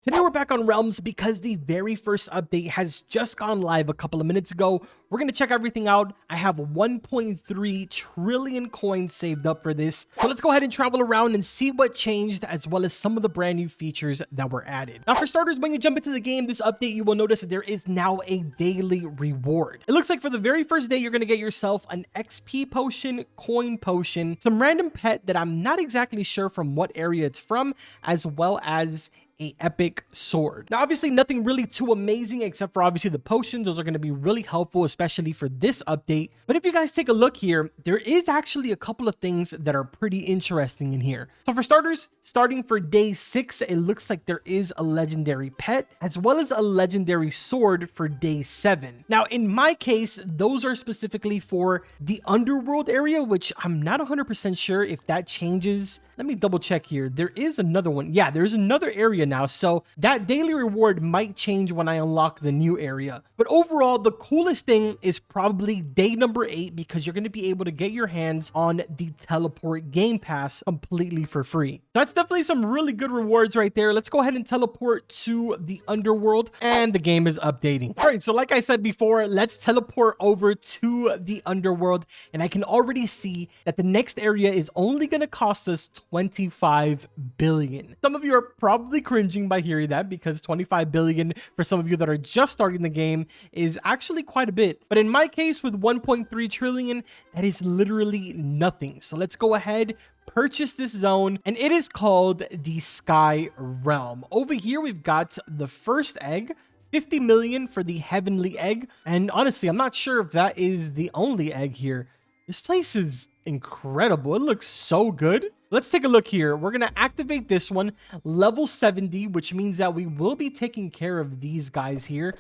Today we're back on Realms because the very first update has just gone live a couple of minutes ago. We're going to check everything out. I have 1.3 trillion coins saved up for this. So let's go ahead and travel around and see what changed, as well as some of the brand new features that were added. Now, for starters, when you jump into the game, this update, you will notice that there is now a daily reward. It looks like for the very first day, you're going to get yourself an XP potion, coin potion, some random pet that I'm not exactly sure from what area it's from, as well as a epic sword. Now, obviously nothing really too amazing except for obviously the potions. Those are going to be really helpful, especially for this update. But if you guys take a look here, there is actually a couple of things that are pretty interesting in here. So for starters, starting for day 6, it looks like there is a legendary pet as well as a legendary sword for day 7. Now, in my case, those are specifically for the underworld area, which I'm not 100% sure if that changes. Let me double check here. There is another one. Yeah, there's another area now. So that daily reward might change when I unlock the new area. But overall, the coolest thing is probably day number 8, because you're going to be able to get your hands on the teleport game pass completely for free. So that's definitely some really good rewards right there. Let's go ahead and teleport to the underworld, and the game is updating. All right, so like I said before, let's teleport over to the underworld, and I can already see that the next area is only going to cost us 25 billion. Some of you are probably cringing by hearing that, because 25 billion for some of you that are just starting the game is actually quite a bit. But in my case, with 1.3 trillion, that is literally nothing. So let's go ahead, purchase this zone, and it is called the Sky Realm. Over here, we've got the first egg, 50 million for the heavenly egg. And honestly, I'm not sure if that is the only egg here. This place is incredible. It looks so good. Let's take a look here. We're going to activate this one, level 70, which means that we will be taking care of these guys here,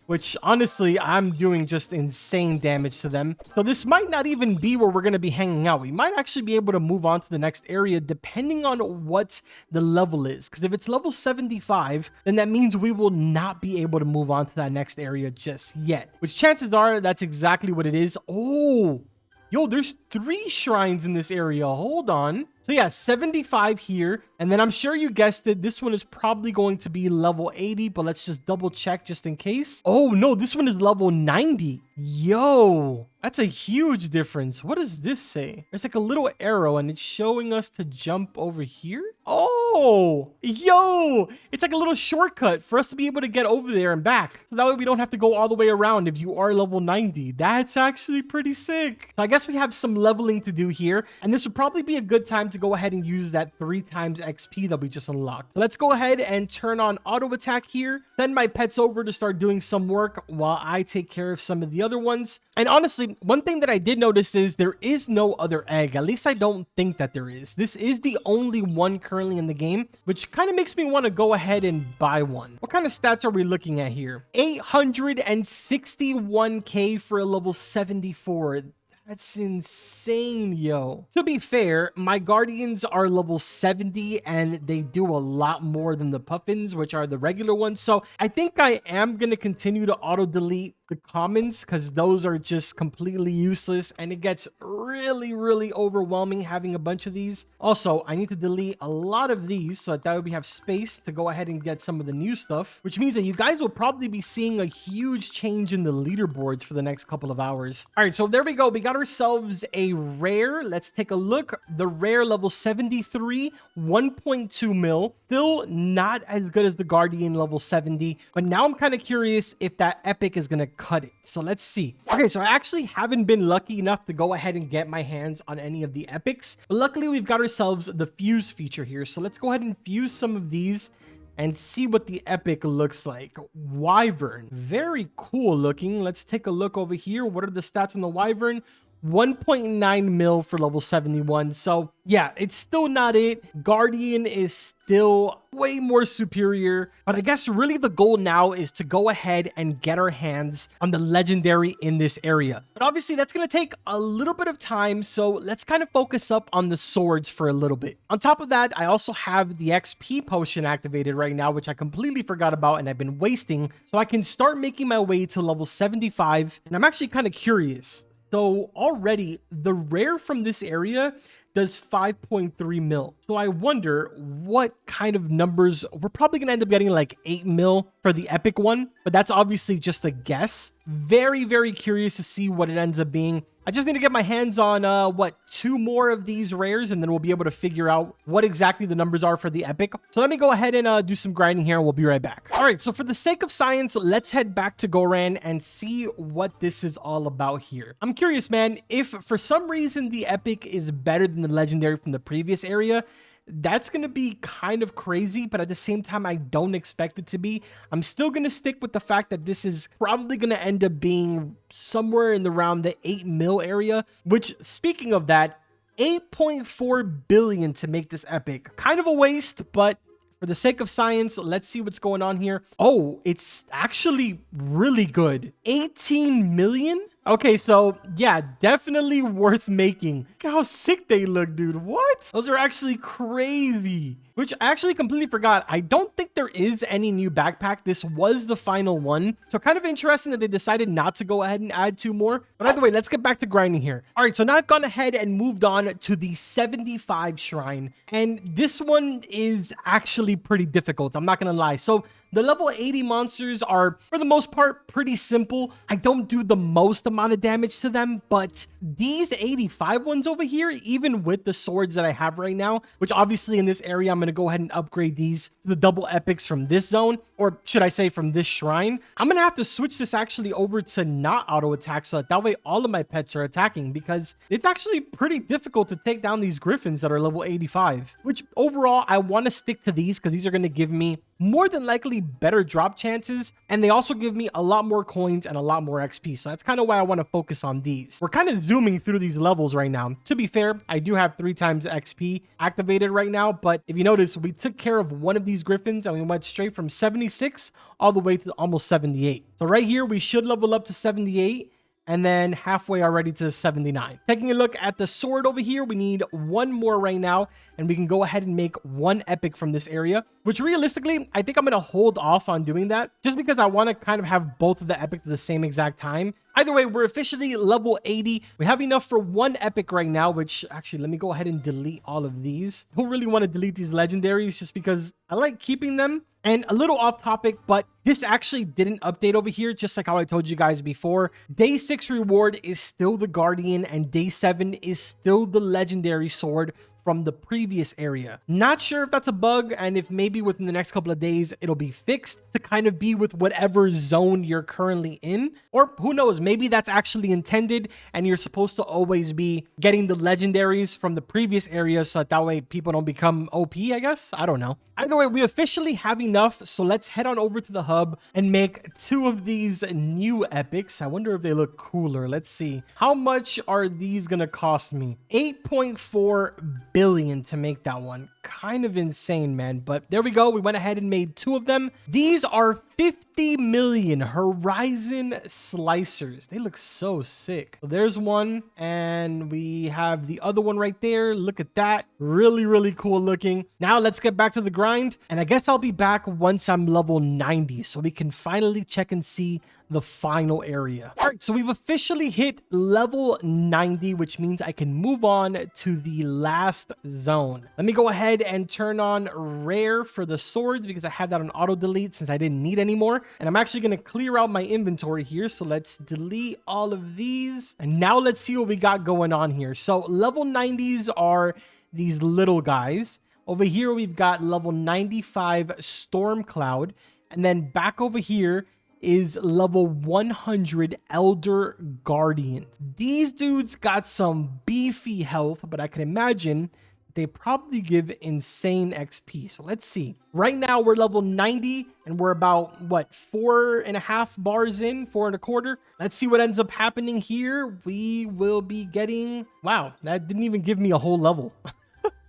which honestly, I'm doing just insane damage to them. So this might not even be where we're going to be hanging out. We might actually be able to move on to the next area depending on what the level is. Because if it's level 75, then that means we will not be able to move on to that next area just yet. Which chances are that's exactly what it is. Oh, yo, there's 3 shrines in this area. Hold on. So yeah, 75 here. And then I'm sure you guessed it, this one is probably going to be level 80, but let's just double check just in case. Oh no, this one is level 90. Yo, that's a huge difference. What does this say? There's like a little arrow and it's showing us to jump over here. Oh, yo, it's like a little shortcut for us to be able to get over there and back. So that way we don't have to go all the way around if you are level 90. That's actually pretty sick. So I guess we have some leveling to do here, and this would probably be a good time to go ahead and use that 3 times XP that we just unlocked. So let's go ahead and turn on auto attack here. Send my pets over to start doing some work while I take care of some of the other ones. And honestly, one thing that I did notice is there is no other egg. At least I don't think that there is. This is the only one currently in the game, which kind of makes me want to go ahead and buy one. What kind of stats are we looking at here? 861k for a level 74. That's insane, yo. To be fair, my guardians are level 70 and they do a lot more than the puffins, which are the regular ones. So I think I am going to continue to auto delete the commons, because those are just completely useless and it gets really overwhelming having a bunch of these. Also, I need to delete a lot of these so that way we have space to go ahead and get some of the new stuff, which means that you guys will probably be seeing a huge change in the leaderboards for the next couple of hours. All right, so there we go. We got ourselves a rare. Let's take a look. The rare level 73, 1.2 mil. Still not as good as the guardian level 70, but now I'm kind of curious if that epic is going to cut it. So let's see. Okay, so I actually haven't been lucky enough to go ahead and get my hands on any of the epics, but luckily we've got ourselves the fuse feature here. So let's go ahead and fuse some of these and see what the epic looks like. Wyvern, very cool looking. Let's take a look over here. What are the stats on the Wyvern? 1.9 mil for level 71. So yeah, it's still not it. Guardian is still way more superior, but I guess really the goal now is to go ahead and get our hands on the legendary in this area. But obviously that's going to take a little bit of time, so let's kind of focus up on the swords for a little bit. On top of that, I also have the XP potion activated right now, which I completely forgot about and I've been wasting, so I can start making my way to level 75. And I'm actually kind of curious. So already the rare from this area does 5.3 mil. So I wonder what kind of numbers we're probably gonna end up getting, like 8 mil for the epic one, but that's obviously just a guess. Very, very curious to see what it ends up being. I just need to get my hands on, 2 more of these rares, and then we'll be able to figure out what exactly the numbers are for the epic. So let me go ahead and do some grinding here, and we'll be right back. All right, so for the sake of science, let's head back to Goran and see what this is all about here. I'm curious, man, if for some reason the epic is better than the legendary from the previous area, that's going to be kind of crazy, but at the same time, I don't expect it to be. I'm still going to stick with the fact that this is probably going to end up being somewhere in around the 8 mil area, which, speaking of that, 8.4 billion to make this epic. Kind of a waste, but for the sake of science, let's see what's going on here. Oh, it's actually really good. 18 million? Okay, so yeah, definitely worth making. Look how sick they look, dude. What? Those are actually crazy. Which I actually completely forgot. I don't think there is any new backpack. This was the final one. So kind of interesting that they decided not to go ahead and add 2 more. But either way, let's get back to grinding here. All right, so now I've gone ahead and moved on to the 75 shrine. And this one is actually pretty difficult. I'm not going to lie. So the level 80 monsters are, for the most part, pretty simple. I don't do the most amount of damage to them, but these 85 ones over here, even with the swords that I have right now, which obviously in this area, I'm going to go ahead and upgrade these to the double epics from this zone, or should I say from this shrine. I'm going to have to switch this actually over to not auto attack, so that way all of my pets are attacking, because it's actually pretty difficult to take down these griffins that are level 85, which overall, I want to stick to these because these are going to give me more than likely better drop chances, and they also give me a lot more coins and a lot more XP. So that's kind of why I want to focus on these. We're kind of zooming through these levels right now. To be fair, I do have 3 times XP activated right now, but if you notice, we took care of one of these griffins and we went straight from 76 all the way to almost 78. So right here, we should level up to 78. And then halfway already to 79. Taking a look at the sword over here, we need 1 more right now, and we can go ahead and make 1 epic from this area, which realistically, I think I'm going to hold off on doing that just because I want to kind of have both of the epics at the same exact time. Either way, we're officially level 80. We have enough for 1 epic right now, which actually, let me go ahead and delete all of these. I don't really want to delete these legendaries just because I like keeping them. And a little off topic, but this actually didn't update over here, just like how I told you guys before. Day 6 reward is still the Guardian, and Day 7 is still the legendary sword from the previous area. Not sure if that's a bug, and if maybe within the next couple of days it'll be fixed to kind of be with whatever zone you're currently in, or who knows, maybe that's actually intended and you're supposed to always be getting the legendaries from the previous area so that way people don't become OP, I guess. I don't know. Either way, we officially have enough, so let's head on over to the hub and make 2 of these new epics. I wonder if they look cooler. Let's see. How much are these gonna cost me? 8.4 billion to make that one. Kind of insane, man, but there we go. We went ahead and made 2 of them. These are 50 million Horizon Slicers. They look so sick. So there's one, and we have the other one right there. Look at that. Really, really cool looking. Now let's get back to the grind, and I guess I'll be back once I'm level 90 so we can finally check and see the final area. All right, so we've officially hit level 90, which means I can move on to the last zone. Let me go ahead and turn on rare for the swords because I had that on auto delete since I didn't need any more. And I'm actually going to clear out my inventory here. So let's delete all of these. And now let's see what we got going on here. So level 90s are these little guys. Over here, we've got level 95 Storm Cloud. And then back over here is level 100 Elder Guardians. These dudes got some beefy health, but I can imagine they probably give insane XP. So let's see. Right now we're level 90 and we're about, what, 4.5 bars in, 4.25. Let's see what ends up happening here. We will be getting, wow, that didn't even give me a whole level.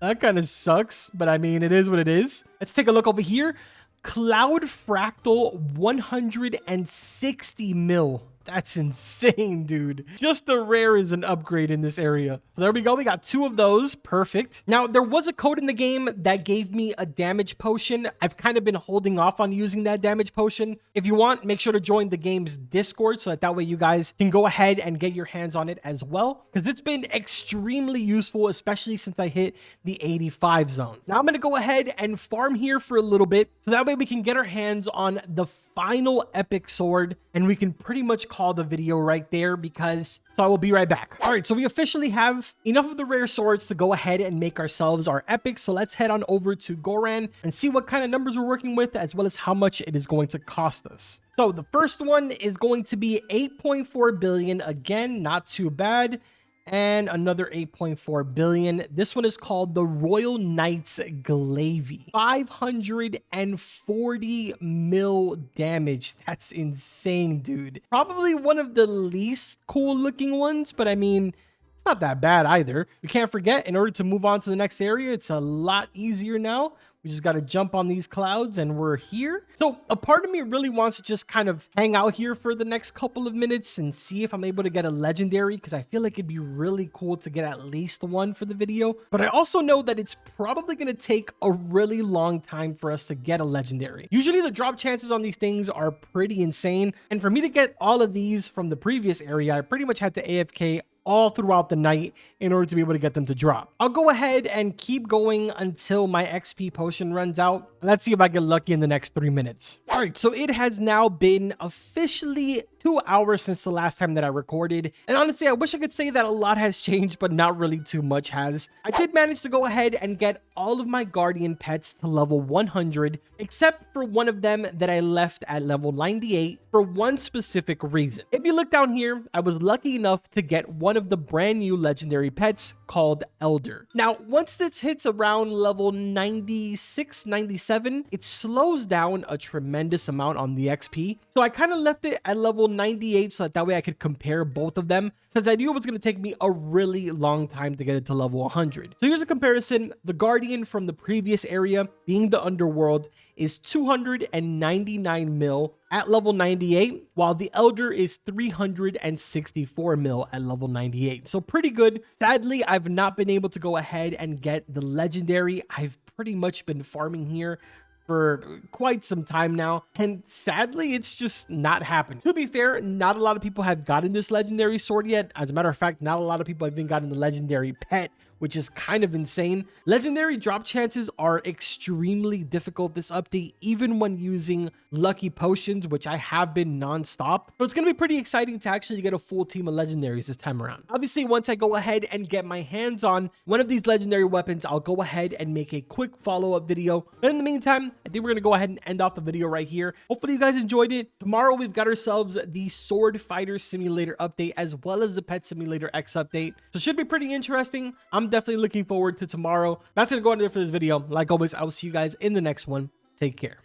That kind of sucks, but I mean, it is what it is. Let's take a look over here. Cloud Fractal 160 mil. That's insane, dude. Just the rare is an upgrade in this area. So there we go. We got 2 of those. Perfect. Now, there was a code in the game that gave me a damage potion. I've kind of been holding off on using that damage potion. If you want, make sure to join the game's Discord so that way you guys can go ahead and get your hands on it as well, because it's been extremely useful, especially since I hit the 85 zone. Now, I'm going to go ahead and farm here for a little bit so that way we can get our hands on the final epic sword, and we can pretty much call the video right there, because so I will be right back. All right, so we officially have enough of the rare swords to go ahead and make ourselves our epic. So let's head on over to Goran and see what kind of numbers we're working with, as well as how much it is going to cost us. So the first one is going to be 8.4 billion. Again, not too bad. And another 8.4 billion. This one is called the Royal Knights Glaive. 540 mil damage. That's insane, dude. Probably one of the least cool looking ones, but I mean, it's not that bad either. You can't forget, in order to move on to the next area, it's a lot easier now. We just got to jump on these clouds and we're here. So a part of me really wants to just kind of hang out here for the next couple of minutes and see if I'm able to get a legendary, because I feel like it'd be really cool to get at least one for the video. But I also know that it's probably going to take a really long time for us to get a legendary. Usually the drop chances on these things are pretty insane. And for me to get all of these from the previous area, I pretty much had to AFK all throughout the night in order to be able to get them to drop. I'll go ahead and keep going until my XP potion runs out. Let's see if I get lucky in the next 3 minutes. All right, so it has now been officially 2 hours since the last time that I recorded. And honestly, I wish I could say that a lot has changed, but not really too much has. I did manage to go ahead and get all of my guardian pets to level 100, except for one of them that I left at level 98 for one specific reason. If you look down here, I was lucky enough to get one of the brand new legendary pets called Elder. Now, once this hits around level 96, 97, it slows down a tremendous amount on the XP. So I kind of left it at level 98 so that way I could compare both of them, since I knew it was going to take me a really long time to get it to level 100. So here's a comparison. The Guardian from the previous area, being the Underworld, is 299 mil at level 98, while the Elder is 364 mil at level 98. So pretty good. Sadly, I've not been able to go ahead and get the legendary. I've pretty much been farming here for quite some time now, and sadly it's just not happening. To be fair, not a lot of people have gotten this legendary sword yet. As a matter of fact, not a lot of people have even gotten the legendary pet, which is kind of insane. Legendary drop chances are extremely difficult this update, even when using lucky potions, which I have been non-stop. So it's going to be pretty exciting to actually get a full team of legendaries this time around. Obviously, once I go ahead and get my hands on one of these legendary weapons, I'll go ahead and make a quick follow-up video. But in the meantime, I think we're going to go ahead and end off the video right here. Hopefully you guys enjoyed it. Tomorrow, we've got ourselves the Sword Fighter Simulator update, as well as the Pet Simulator X update. So it should be pretty interesting. I'm definitely looking forward to tomorrow. That's going to go into there for this video. Like always, I will see you guys in the next one. Take care.